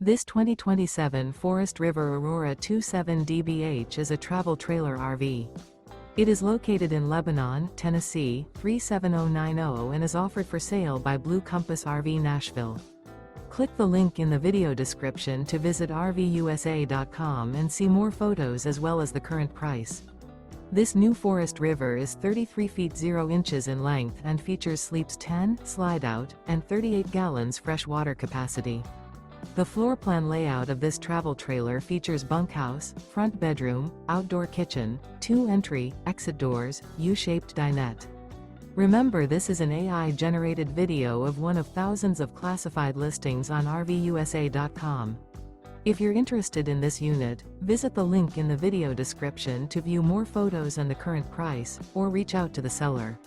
This 2027 Forest River Aurora 27 DBH is a travel trailer RV. It is located in Lebanon, Tennessee, 37090 and is offered for sale by Blue Compass RV Nashville. Click the link in the video description to visit RVUSA.com and see more photos as well as the current price. This new Forest River is 33 feet 0 inches in length and features sleeps 10, Slideout, and 38 gallons fresh water capacity. The floor plan layout of this travel trailer features bunkhouse, front bedroom, outdoor kitchen, 2 entry, exit doors, U-shaped dinette. Remember, this is an AI-generated video of one of thousands of classified listings on RVUSA.com. If you're interested in this unit, visit the link in the video description to view more photos and the current price, or reach out to the seller.